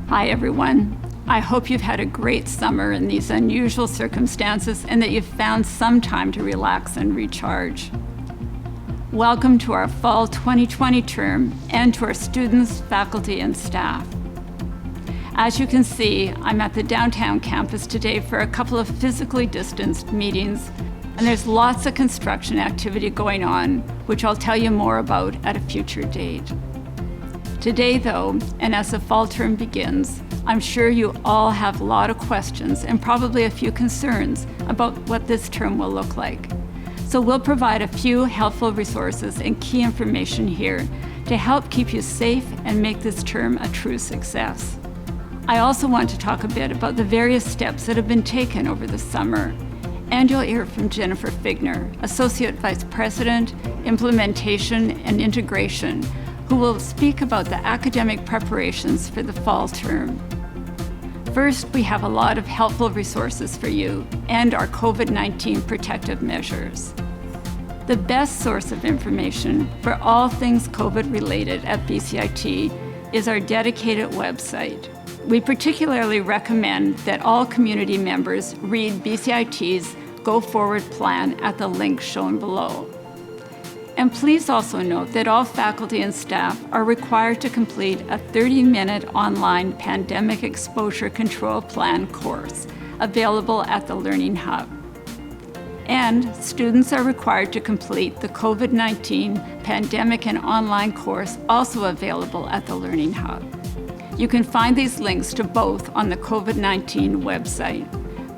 Hi everyone. I hope you've had a great summer in these unusual circumstances and that you've found some time to relax and recharge. Welcome to our fall 2020 term and to our students, faculty, and staff. As you can see, I'm at the downtown campus today for a couple of physically distanced meetings, and there's lots of construction activity going on, which I'll tell you more about at a future date. Today though, and as the fall term begins, I'm sure you all have a lot of questions and probably a few concerns about what this term will look like. So we'll provide a few helpful resources and key information here to help keep you safe and make this term a true success. I also want to talk a bit about the various steps that have been taken over the summer. And you'll hear from Jennifer Figner, Associate Vice President, Implementation and Integration, who will speak about the academic preparations for the fall term. First, we have a lot of helpful resources for you and our COVID-19 protective measures. The best source of information for all things COVID related at BCIT is our dedicated website. We particularly recommend that all community members read BCIT's Go Forward plan at the link shown below. And please also note that all faculty and staff are required to complete a 30-minute online pandemic exposure control plan course available at the Learning Hub. And students are required to complete the COVID-19 pandemic and online course also available at the Learning Hub. You can find these links to both on the COVID-19 website.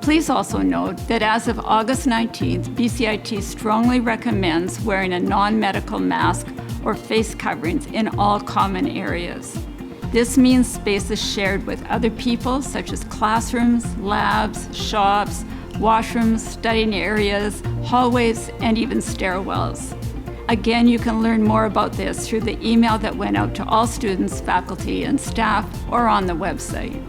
Please also note that as of August 19th, BCIT strongly recommends wearing a non-medical mask or face coverings in all common areas. This means spaces shared with other people, such as classrooms, labs, shops, washrooms, studying areas, hallways, and even stairwells. Again, you can learn more about this through the email that went out to all students, faculty, and staff, or on the website.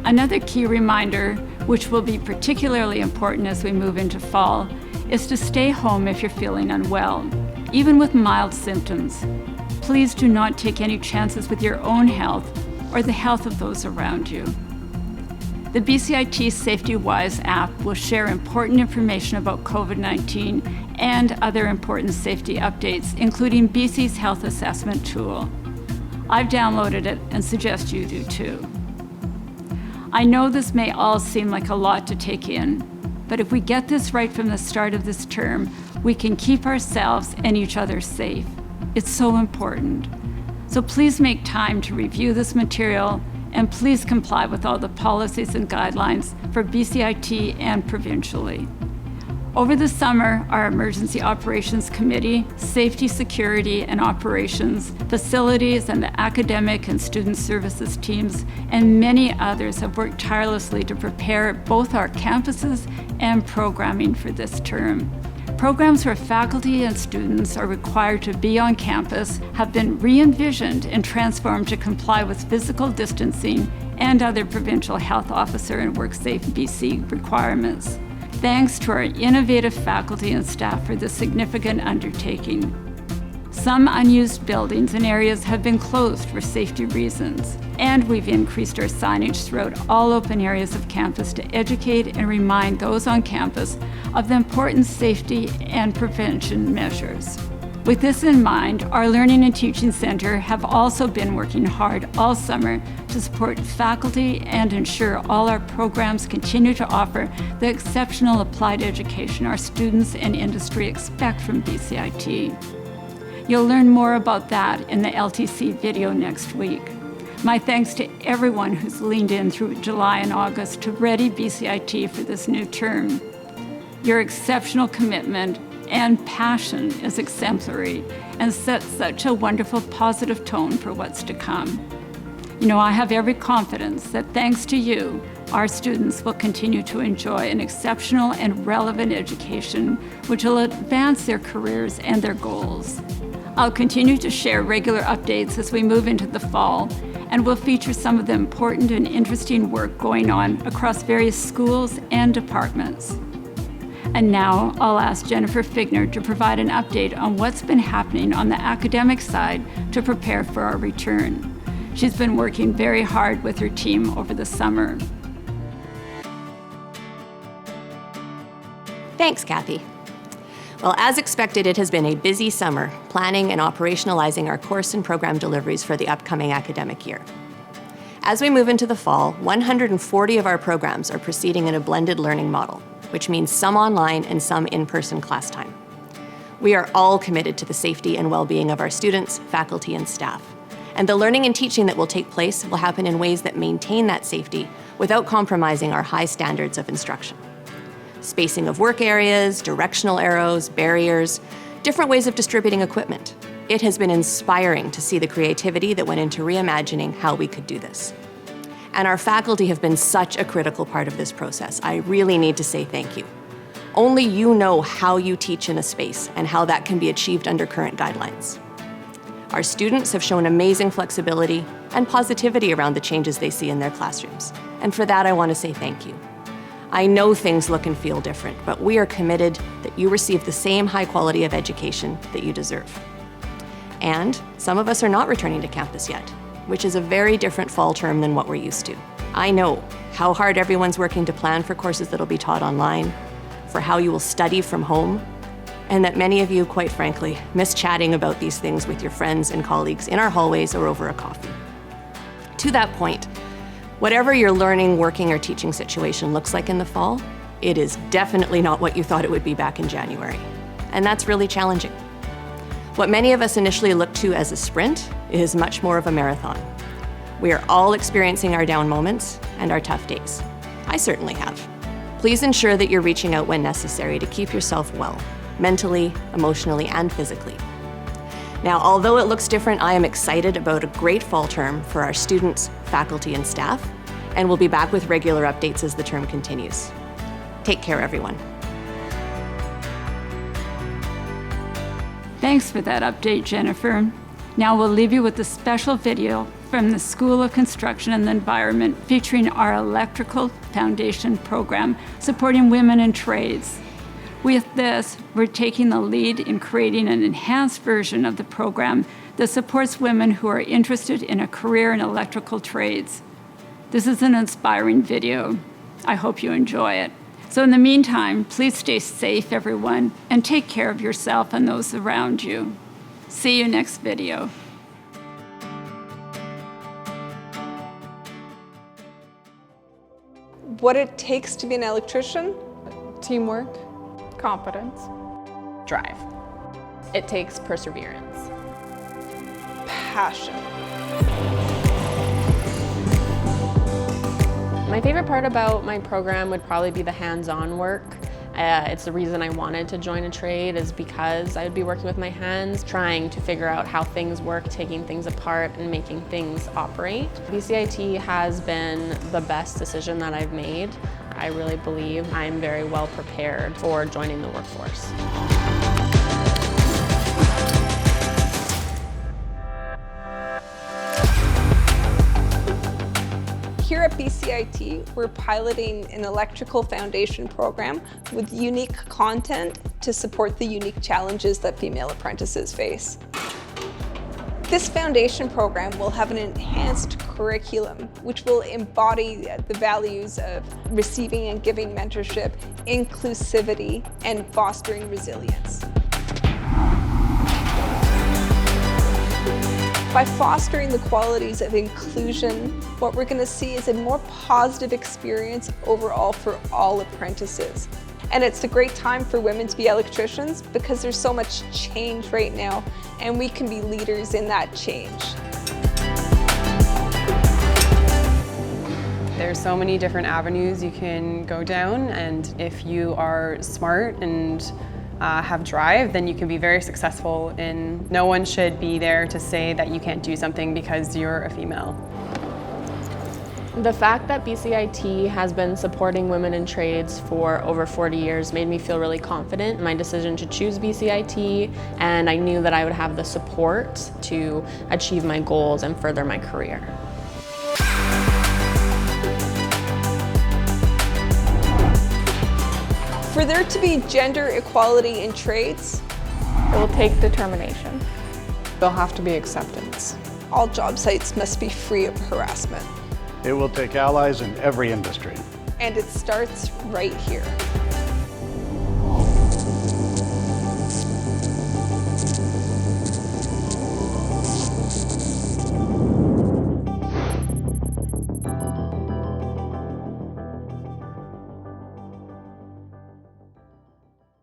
Another key reminder, which will be particularly important as we move into fall, is to stay home if you're feeling unwell, even with mild symptoms. Please do not take any chances with your own health or the health of those around you. The BCIT SafetyWise app will share important information about COVID-19 and other important safety updates, including BC's health assessment tool. I've downloaded it and suggest you do too. I know this may all seem like a lot to take in, but if we get this right from the start of this term, we can keep ourselves and each other safe. It's so important. So please make time to review this material and please comply with all the policies and guidelines for BCIT and provincially. Over the summer, our Emergency Operations Committee, Safety, Security, and Operations, Facilities, and the Academic and Student Services teams, and many others have worked tirelessly to prepare both our campuses and programming for this term. Programs where faculty and students are required to be on campus have been re-envisioned and transformed to comply with physical distancing and other provincial health officer and WorkSafe BC requirements. Thanks to our innovative faculty and staff for this significant undertaking. Some unused buildings and areas have been closed for safety reasons, and we've increased our signage throughout all open areas of campus to educate and remind those on campus of the important safety and prevention measures. With this in mind, our Learning and Teaching Center have also been working hard all summer to support faculty and ensure all our programs continue to offer the exceptional applied education our students and industry expect from BCIT. You'll learn more about that in the LTC video next week. My thanks to everyone who's leaned in through July and August to ready BCIT for this new term. Your exceptional commitment and passion is exemplary and sets such a wonderful positive tone for what's to come. You know, I have every confidence that thanks to you, our students will continue to enjoy an exceptional and relevant education which will advance their careers and their goals. I'll continue to share regular updates as we move into the fall, and we'll feature some of the important and interesting work going on across various schools and departments. And now I'll ask Jennifer Figner to provide an update on what's been happening on the academic side to prepare for our return. She's been working very hard with her team over the summer. Thanks, Kathy. Well, as expected, it has been a busy summer planning and operationalizing our course and program deliveries for the upcoming academic year. As we move into the fall, 140 of our programs are proceeding in a blended learning model, which means some online and some in-person class time. We are all committed to the safety and well-being of our students, faculty, and staff. And the learning and teaching that will take place will happen in ways that maintain that safety without compromising our high standards of instruction. Spacing of work areas, directional arrows, barriers, different ways of distributing equipment. It has been inspiring to see the creativity that went into reimagining how we could do this. And our faculty have been such a critical part of this process. I really need to say thank you. Only you know how you teach in a space and how that can be achieved under current guidelines. Our students have shown amazing flexibility and positivity around the changes they see in their classrooms. And for that, I want to say thank you. I know things look and feel different, but we are committed that you receive the same high quality of education that you deserve. And some of us are not returning to campus yet, which is a very different fall term than what we're used to. I know how hard everyone's working to plan for courses that'll be taught online, for how you will study from home, and that many of you, quite frankly, miss chatting about these things with your friends and colleagues in our hallways or over a coffee. To that point, whatever your learning, working, or teaching situation looks like in the fall, it is definitely not what you thought it would be back in January. And that's really challenging. What many of us initially looked to as a sprint is much more of a marathon. We are all experiencing our down moments and our tough days. I certainly have. Please ensure that you're reaching out when necessary to keep yourself well, mentally, emotionally, and physically. Now, although it looks different, I am excited about a great fall term for our students, faculty, and staff, and we'll be back with regular updates as the term continues. Take care, everyone. Thanks for that update, Jennifer. Now we'll leave you with a special video from the School of Construction and the Environment featuring our Electrical Foundation program supporting women in trades. With this, we're taking the lead in creating an enhanced version of the program that supports women who are interested in a career in electrical trades. This is an inspiring video. I hope you enjoy it. So in the meantime, please stay safe, everyone, and take care of yourself and those around you. See you next video. What it takes to be an electrician? Teamwork. Competence. Drive. It takes perseverance. Passion. My favorite part about my program would probably be the hands-on work. It's the reason I wanted to join a trade is because I would be working with my hands, trying to figure out how things work, taking things apart and making things operate. BCIT has been the best decision that I've made. I really believe I'm very well prepared for joining the workforce. Here at BCIT, we're piloting an electrical foundation program with unique content to support the unique challenges that female apprentices face. This foundation program will have an enhanced curriculum which will embody the values of receiving and giving mentorship, inclusivity, and fostering resilience. By fostering the qualities of inclusion, what we're going to see is a more positive experience overall for all apprentices. And it's a great time for women to be electricians because there's so much change right now, and we can be leaders in that change. There's so many different avenues you can go down, and if you are smart and have drive, then you can be very successful. And no one should be there to say that you can't do something because you're a female. The fact that BCIT has been supporting women in trades for over 40 years made me feel really confident in my decision to choose BCIT, and I knew that I would have the support to achieve my goals and further my career. For there to be gender equality in trades, It will take determination. There'll have to be acceptance. All job sites must be free of harassment. It will take allies in every industry. And it starts right here.